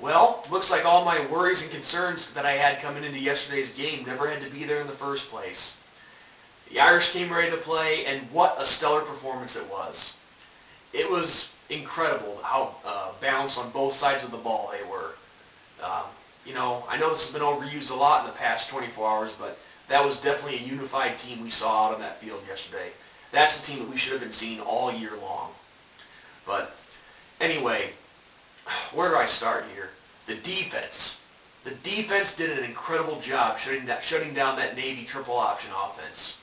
Well, looks like all my worries and concerns that I had coming into yesterday's game never had to be there in the first place. The Irish came ready to play, and what a stellar performance it was. It was incredible how balanced on both sides of the ball they were. I know this has been overused a lot in the past 24 hours, but that was definitely a unified team we saw out on that field yesterday. That's the team that we should have been seeing all year long. But anyway, where do I start here? The defense. The defense did an incredible job shutting down that Navy triple option offense.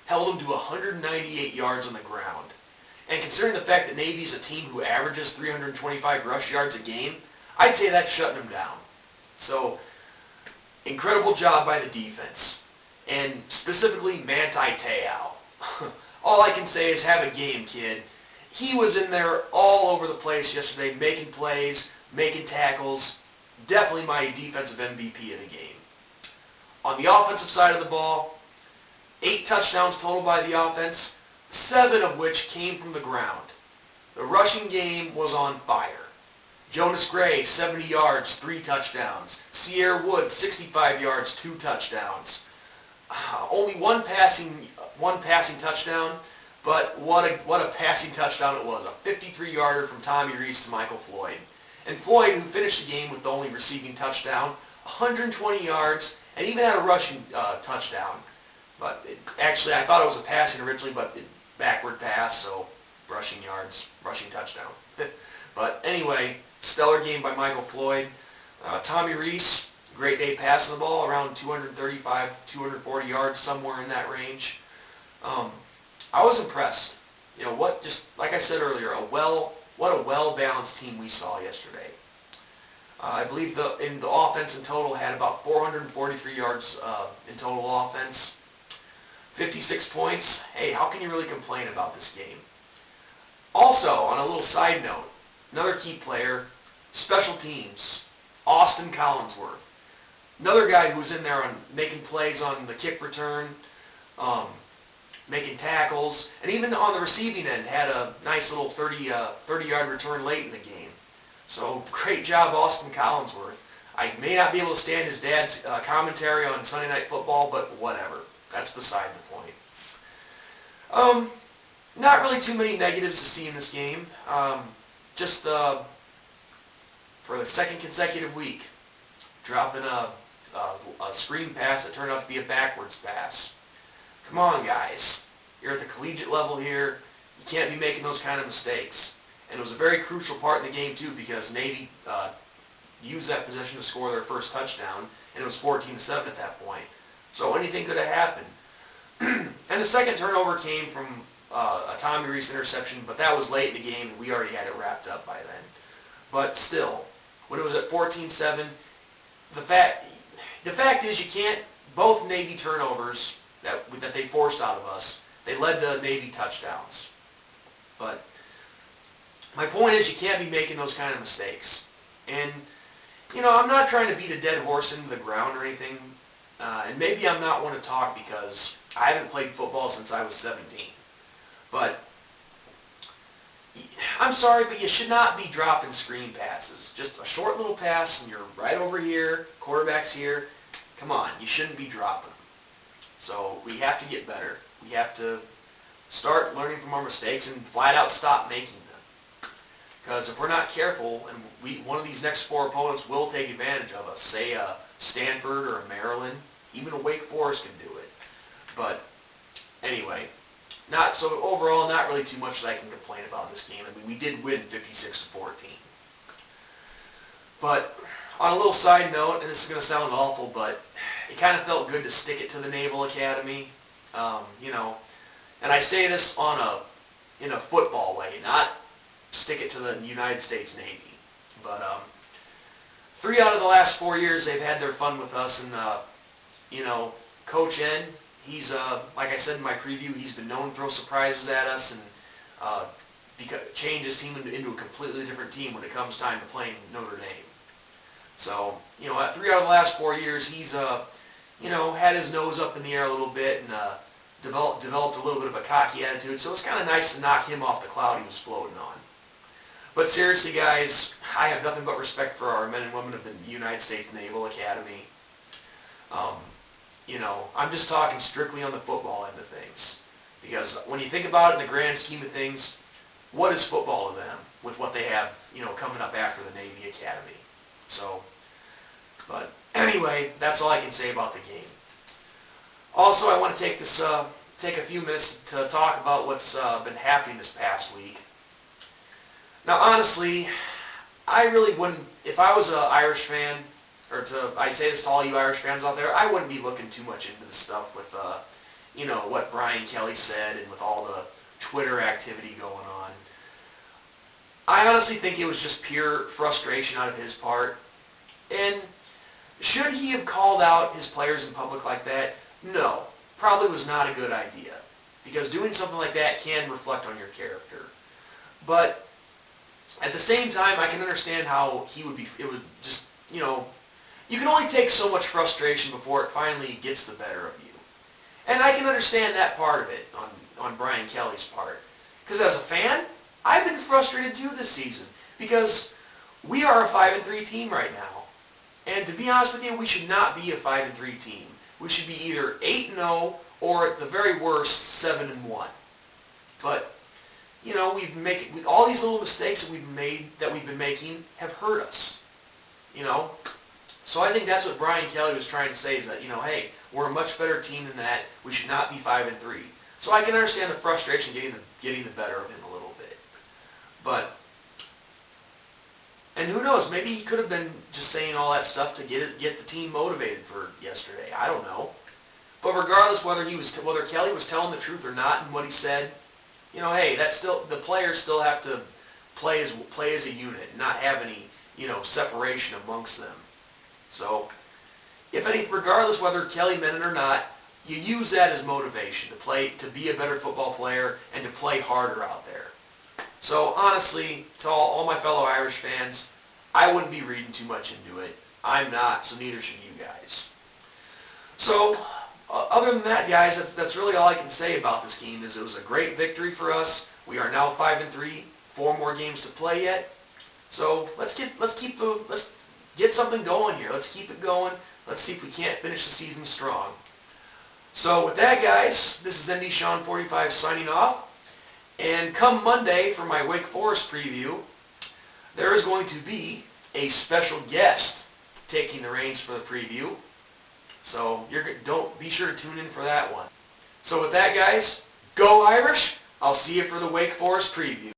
Held them to 198 yards on the ground. And considering the fact that Navy is a team who averages 325 rush yards a game, I'd say that's shutting them down. So, incredible job by the defense. And specifically, Manti Te'o. All I can say is have a game, kid. He was in there all over the place yesterday, making plays, making tackles. Definitely my defensive MVP of the game. On the offensive side of the ball, 8 touchdowns total by the offense, 7 of which came from the ground. The rushing game was on fire. Jonas Gray, 70 yards, 3 touchdowns. Sierra Woods, 65 yards, 2 touchdowns. Only one passing touchdown, but what a passing touchdown it was. A 53-yarder from Tommy Reese to Michael Floyd. And Floyd, who finished the game with the only receiving touchdown, 120 yards, and even had a rushing touchdown. But actually, I thought it was a passing originally, but backward pass, so rushing yards, rushing touchdown. But anyway, stellar game by Michael Floyd. Tommy Reese, great day passing the ball, around 235, 240 yards, somewhere in that range. I was impressed. Just like I said earlier, what a well-balanced team we saw yesterday. I believe the offense in total had about 443 yards in total offense. 56 points. Hey, how can you really complain about this game? Also, on a little side note, another key player, special teams, Austin Collinsworth. Another guy who was in there on making plays on the kick return, making tackles, and even on the receiving end had a nice little 30-yard return late in the game. So great job, Austin Collinsworth. I may not be able to stand his dad's commentary on Sunday Night Football, but whatever. That's beside the point. Not really too many negatives to see in this game. Just for the second consecutive week, dropping a screen pass that turned out to be a backwards pass. Come on, guys. You're at the collegiate level here. You can't be making those kind of mistakes. And it was a very crucial part in the game, too, because Navy used that possession to score their first touchdown, and it was 14-7 at that point. So anything could have happened. And the second turnover came from a Tommy Reese interception, but that was late in the game, and we already had it wrapped up by then. But still, when it was at 14-7, the fact is you can't, both Navy turnovers that they forced out of us, they led to Navy touchdowns. But my point is you can't be making those kind of mistakes. And, I'm not trying to beat a dead horse into the ground or anything. And maybe I'm not one to talk because I haven't played football since I was 17. But I'm sorry, but you should not be dropping screen passes. Just a short little pass and you're right over here, quarterback's here. Come on, you shouldn't be dropping them. So we have to get better. We have to start learning from our mistakes and flat out stop making them. Because if we're not careful, and one of these next 4 opponents will take advantage of us, say a Stanford or a Maryland, even a Wake Forest can do it. But anyway, overall, not really too much that I can complain about this game. I mean, we did win 56-14. But on a little side note, and this is going to sound awful, but it kind of felt good to stick it to the Naval Academy. And I say this in a football way, not stick it to the United States Navy. But 3 out of the last 4 years, they've had their fun with us, and Coach N, he's like I said in my preview, he's been known to throw surprises at us and change his team into a completely different team when it comes time to playing Notre Dame. So, at 3 out of the last 4 years, he's had his nose up in the air a little bit and developed a little bit of a cocky attitude. So it's kind of nice to knock him off the cloud he was floating on. But seriously, guys, I have nothing but respect for our men and women of the United States Naval Academy. I'm just talking strictly on the football end of things. Because when you think about it in the grand scheme of things, what is football to them with what they have, coming up after the Navy Academy? But anyway, that's all I can say about the game. Also, I want to take a few minutes to talk about what's been happening this past week. Now, honestly, I really wouldn't, if I was an Irish fan, I say this to all you Irish fans out there, I wouldn't be looking too much into the stuff with, what Brian Kelly said and with all the Twitter activity going on. I honestly think it was just pure frustration out of his part. And should he have called out his players in public like that? No, probably was not a good idea. Because doing something like that can reflect on your character. But at the same time, I can understand how it would just, you can only take so much frustration before it finally gets the better of you. And I can understand that part of it on Brian Kelly's part. Because as a fan, I've been frustrated too this season. Because we are a 5-3 team right now. And to be honest with you, we should not be a 5-3 team. We should be either 8-0 or at the very worst 7-1. But all these little mistakes that we've been making have hurt us. So I think that's what Brian Kelly was trying to say is that, hey, we're a much better team than that. We should not be 5-3. So I can understand the frustration getting the better of him a little bit. And who knows, maybe he could have been just saying all that stuff to get the team motivated for yesterday. I don't know. But regardless whether Kelly was telling the truth or not in what he said, hey, the players still have to play as a unit, and not have any, separation amongst them. So, regardless whether Kelly meant it or not, you use that as motivation to be a better football player and to play harder out there. So honestly, to all my fellow Irish fans, I wouldn't be reading too much into it. I'm not, so neither should you guys. So, other than that, guys, that's really all I can say about this game. It was a great victory for us. We are now 5-3, 4 more games to play yet. So let's get something going here. Let's keep it going. Let's see if we can't finish the season strong. So with that, guys, this is ND Sean 45 signing off. And come Monday for my Wake Forest preview, there is going to be a special guest taking the reins for the preview. So be sure to tune in for that one. So with that, guys, go Irish. I'll see you for the Wake Forest preview.